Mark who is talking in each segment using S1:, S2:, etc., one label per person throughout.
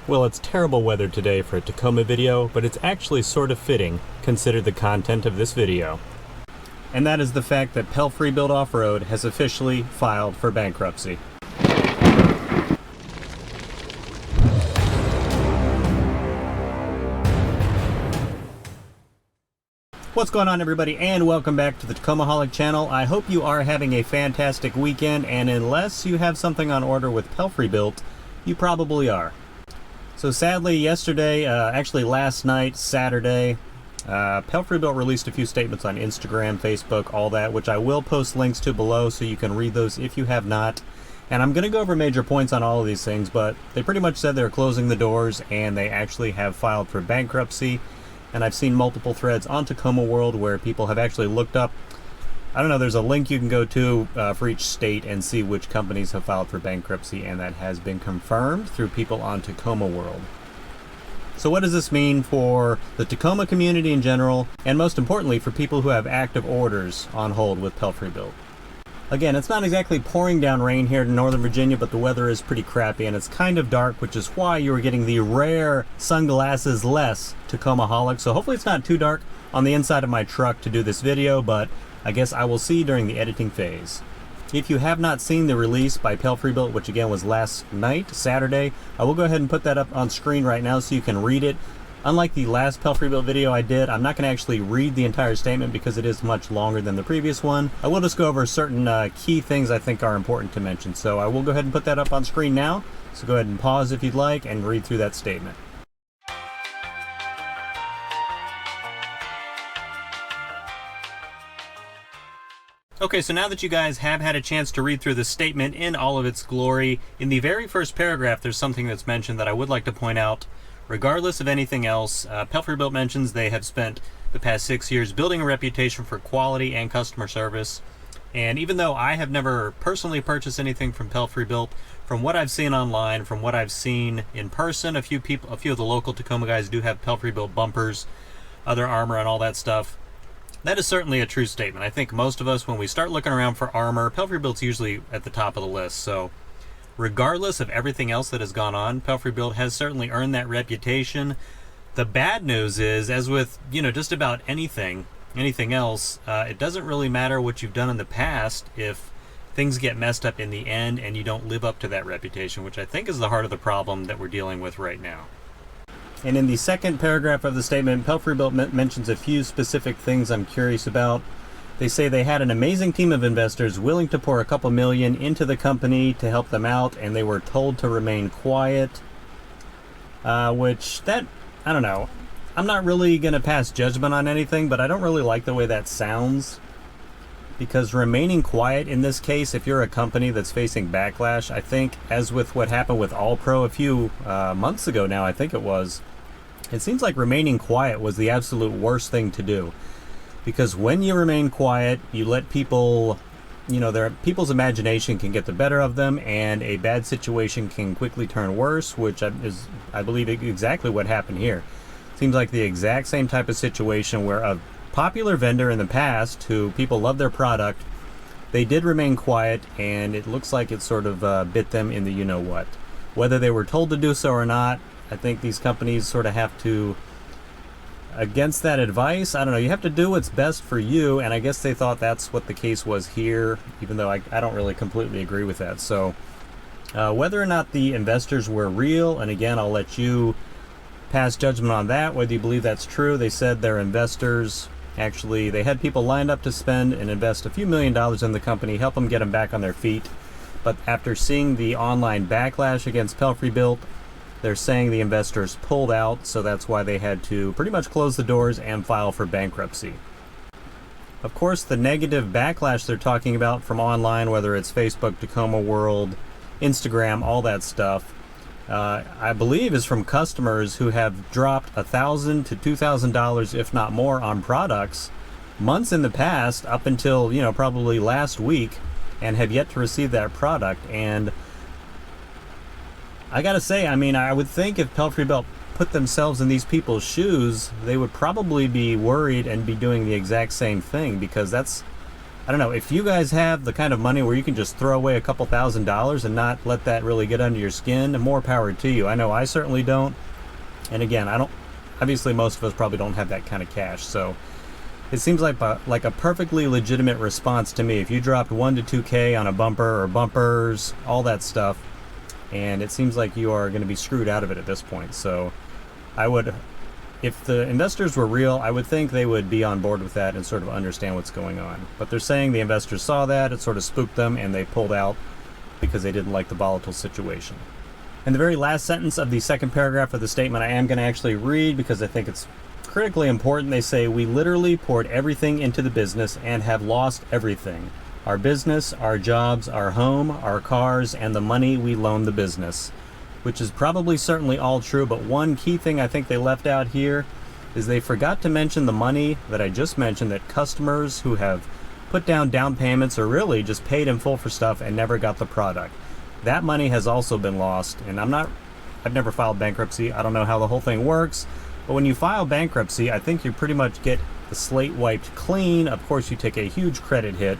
S1: Well, it's terrible weather today for a Tacoma video, but it's actually sort of fitting, considered the content of this video. And that is the fact that Pelfreybilt Off-road has officially filed for bankruptcy. What's going on, everybody, and welcome back to the Tacomaholic channel. I hope you are having a fantastic weekend, and unless you have something on order with Pelfreybilt, you probably are. So sadly, yesterday, actually last night, Saturday, Pelfreybilt released a few statements on Instagram, Facebook, all that, which I will post links to below so you can read those if you have not. And I'm going to go over major points on all of these things, but they pretty much said they're closing the doors and they actually have filed for bankruptcy. And I've seen multiple threads on Tacoma World where people have actually looked up, I don't know, there's a link you can go to for each state and see which companies have filed for bankruptcy, and that has been confirmed through people on Tacoma World. So what does this mean for the Tacoma community in general, and most importantly for people who have active orders on hold with Pelfreybilt? Again, it's not exactly pouring down rain here in Northern Virginia, but the weather is pretty crappy and it's kind of dark, which is why you are getting the rare sunglasses less Tacomaholic. So hopefully it's not too dark on the inside of my truck to do this video, but I guess I will see during the editing phase. If you have not seen the release by Pelfreybilt, which again was last night, Saturday, I will go ahead and put that up on screen right now so you can read it. Unlike the last Pelfreybilt video I did, I'm not going to actually read the entire statement because it is much longer than the previous one. I will just go over certain key things I think are important to mention. So I will go ahead and put that up on screen now. So go ahead and pause if you'd like and read through that statement. Okay, so now that you guys have had a chance to read through the statement in all of its glory, in the very first paragraph there's something that's mentioned that I would like to point out. Regardless of anything else, Pelfreybilt mentions they have spent the past 6 years building a reputation for quality and customer service. And even though I have never personally purchased anything from Pelfreybilt, from what I've seen online, from what I've seen in person, a few of the local Tacoma guys do have Pelfreybilt bumpers, other armor and all that stuff. That is certainly a true statement. I think most of us, when we start looking around for armor, Pelfreybilt's usually at the top of the list. So regardless of everything else that has gone on, Pelfreybilt has certainly earned that reputation. The bad news is, as with, just about anything else, it doesn't really matter what you've done in the past if things get messed up in the end and you don't live up to that reputation, which I think is the heart of the problem that we're dealing with right now. And in the second paragraph of the statement, Pelfreybilt mentions a few specific things I'm curious about. They say they had an amazing team of investors willing to pour a couple million into the company to help them out, and they were told to remain quiet. I don't know. I'm not really going to pass judgment on anything, but I don't really like the way that sounds. Because remaining quiet in this case, if you're a company that's facing backlash, I think, as with what happened with All Pro a few months ago now, I think it seems like remaining quiet was the absolute worst thing to do. Because when you remain quiet, you let people, people's imagination can get the better of them, and a bad situation can quickly turn worse, which is, I believe, exactly what happened here. Seems like the exact same type of situation where a popular vendor in the past, who people love their product, they did remain quiet, and it looks like it sort of bit them in the you-know-what. Whether they were told to do so or not, I think these companies sort of have to, against that advice, I don't know, you have to do what's best for you, and I guess they thought that's what the case was here, even though I don't really completely agree with that. So whether or not the investors were real, and again, I'll let you pass judgment on that, whether you believe that's true. They said their investors, actually, they had people lined up to spend and invest a few $1 million in the company, help them get them back on their feet. But after seeing the online backlash against Pelfreybilt, they're saying the investors pulled out, so that's why they had to pretty much close the doors and file for bankruptcy. Of course, the negative backlash they're talking about from online, whether it's Facebook, Tacoma World, Instagram, all that stuff, I believe is from customers who have dropped $1,000 to $2,000, if not more, on products months in the past, up until, probably last week, and have yet to receive that product. And I gotta say, I would think if Pelfreybilt put themselves in these people's shoes, they would probably be worried and be doing the exact same thing, because that's I don't know, if you guys have the kind of money where you can just throw away a couple $1,000s and not let that really get under your skin, more power to you. I know I certainly don't. And again, obviously most of us probably don't have that kind of cash. So it seems like a perfectly legitimate response to me. If you dropped 1 to 2K on a bumper or bumpers, all that stuff, and it seems like you are going to be screwed out of it at this point. So if the investors were real, I would think they would be on board with that and sort of understand what's going on. But they're saying the investors saw that, it sort of spooked them, and they pulled out because they didn't like the volatile situation. And the very last sentence of the second paragraph of the statement I am going to actually read because I think it's critically important. They say, "We literally poured everything into the business and have lost everything. Our business, our jobs, our home, our cars, and the money we loaned the business." Which is probably certainly all true, but one key thing I think they left out here is they forgot to mention the money that I just mentioned, that customers who have put down payments or really just paid in full for stuff and never got the product. That money has also been lost, and I've never filed bankruptcy. I don't know how the whole thing works, but when you file bankruptcy, I think you pretty much get the slate wiped clean. Of course, you take a huge credit hit.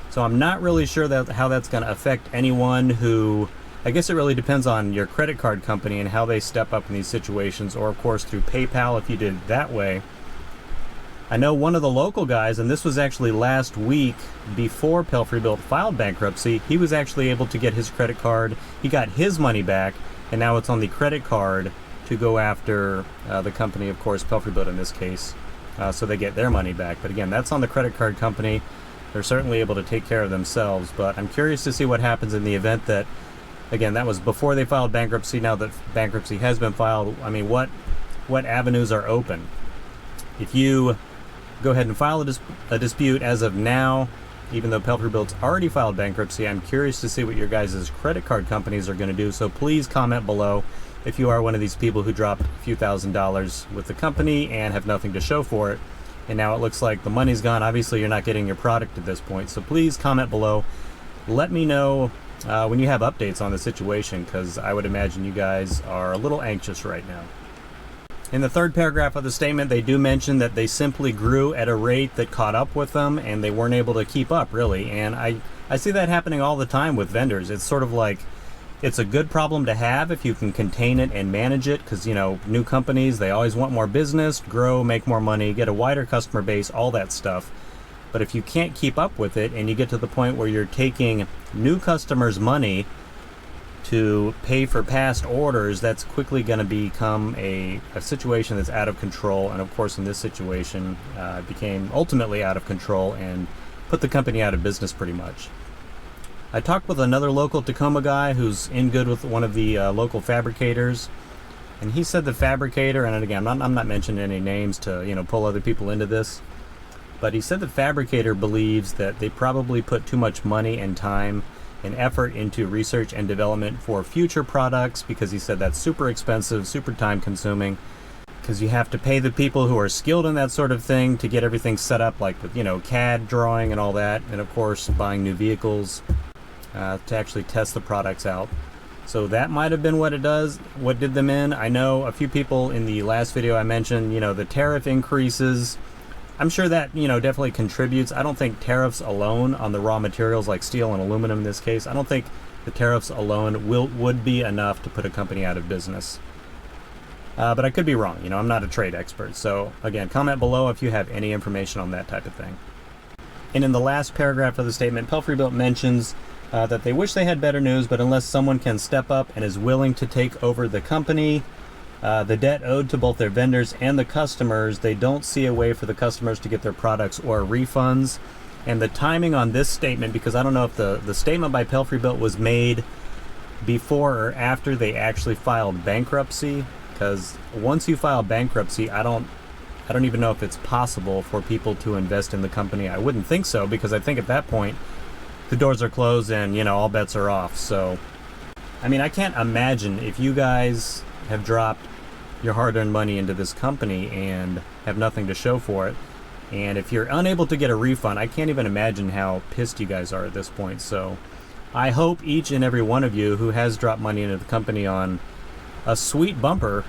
S1: So I'm not really sure how that's going to affect anyone who... I guess it really depends on your credit card company and how they step up in these situations, or of course through PayPal if you did it that way. I know one of the local guys, and this was actually last week before Pelfreybilt filed bankruptcy, he was actually able to get his credit card. He got his money back, and now it's on the credit card to go after the company, of course, Pelfreybilt in this case, so they get their money back. But again, that's on the credit card company. They're certainly able to take care of themselves, but I'm curious to see what happens in the event that... Again, that was before they filed bankruptcy. Now that bankruptcy has been filed, I mean, what avenues are open? If you go ahead and file a dispute as of now, even though Pelfreybilt's already filed bankruptcy, I'm curious to see what your guys' credit card companies are going to do. So please comment below if you are one of these people who dropped a few $1,000s with the company and have nothing to show for it. And now it looks like the money's gone. Obviously, you're not getting your product at this point. So please comment below. Let me know when you have updates on the situation, because I would imagine you guys are a little anxious right now. In the third paragraph of the statement, they do mention that they simply grew at a rate that caught up with them and they weren't able to keep up, really. And I see that happening all the time with vendors. It's sort of like, it's a good problem to have if you can contain it and manage it, because, you know, new companies, they always want more business, grow, make more money, get a wider customer base, all that stuff. But if you can't keep up with it and you get to the point where you're taking new customers' money to pay for past orders, that's quickly going to become a situation that's out of control. And of course, in this situation, it became ultimately out of control and put the company out of business pretty much. I talked with another local Tacoma guy who's in good with one of the local fabricators. And he said the fabricator, and again, I'm not mentioning any names to, you know, pull other people into this. But he said the fabricator believes that they probably put too much money and time and effort into research and development for future products, because he said that's super expensive, super time consuming, because you have to pay the people who are skilled in that sort of thing to get everything set up, like with, you know, CAD drawing and all that, and of course buying new vehicles to actually test the products out. So that might have been what did them in. I know a few people in the last video I mentioned, you know, the tariff increases. I'm sure that, you know, definitely contributes. I don't think tariffs alone on the raw materials like steel and aluminum in this case, I don't think the tariffs alone would be enough to put a company out of business. But I could be wrong. You know, I'm not a trade expert. So again, comment below if you have any information on that type of thing. And in the last paragraph of the statement, Pelfreybilt mentions that they wish they had better news, but unless someone can step up and is willing to take over the company, the debt owed to both their vendors and the customers, they don't see a way for the customers to get their products or refunds. And the timing on this statement, because I don't know if the statement by Pelfreybilt was made before or after they actually filed bankruptcy, because once you file bankruptcy, I don't even know if it's possible for people to invest in the company. I wouldn't think so, because I think at that point the doors are closed and, you know, all bets are off. So I mean, I can't imagine if you guys have dropped your hard-earned money into this company and have nothing to show for it, and if you're unable to get a refund, I can't even imagine how pissed you guys are at this point. So I hope each and every one of you who has dropped money into the company on a sweet bumper,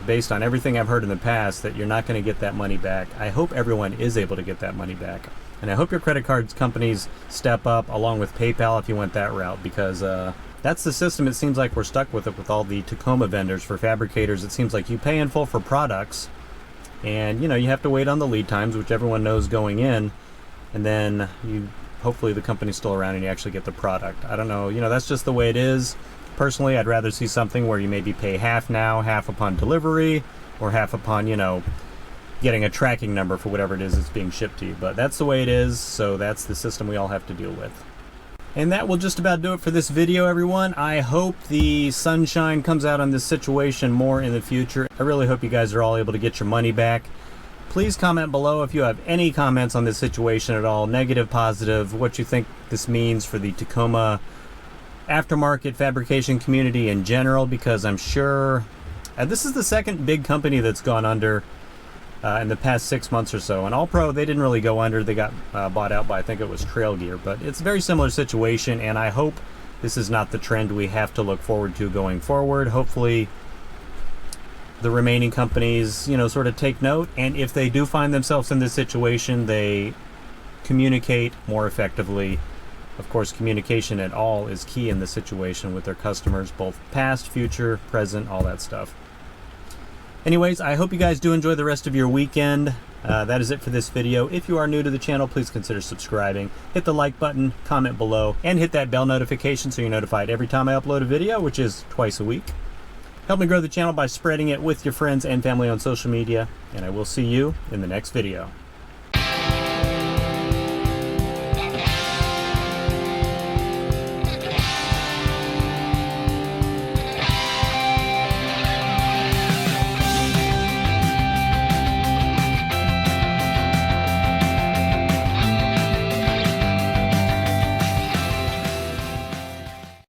S1: based on everything I've heard in the past, that you're not going to get that money back. I hope everyone is able to get that money back. And I hope your credit card companies step up, along with PayPal if you went that route, because that's the system it seems like we're stuck with it with all the Tacoma vendors. For fabricators, it seems like you pay in full for products, and you have to wait on the lead times, which everyone knows going in, and then hopefully the company's still around and you actually get the product. I don't know, that's just the way it is. Personally, I'd rather see something where you maybe pay half now, half upon delivery, or half upon, getting a tracking number for whatever it is that's being shipped to you. But that's the way it is, so that's the system we all have to deal with. And that will just about do it for this video, everyone. I hope the sunshine comes out on this situation more in the future. I really hope you guys are all able to get your money back. Please comment below if you have any comments on this situation at all, negative, positive, what you think this means for the Tacoma aftermarket fabrication community in general, because I'm sure this is the second big company that's gone under in the past 6 months or so. And All Pro, they didn't really go under. They got bought out by, I think it was Trail Gear, but it's a very similar situation, and I hope this is not the trend we have to look forward to going forward. Hopefully the remaining companies, sort of take note, and if they do find themselves in this situation, they communicate more effectively. Of course, communication at all is key in this situation with their customers, both past, future, present, all that stuff. Anyways, I hope you guys do enjoy the rest of your weekend. That is it for this video. If you are new to the channel, please consider subscribing. Hit the like button, comment below, and hit that bell notification so you're notified every time I upload a video, which is twice a week. Help me grow the channel by spreading it with your friends and family on social media, and I will see you in the next video.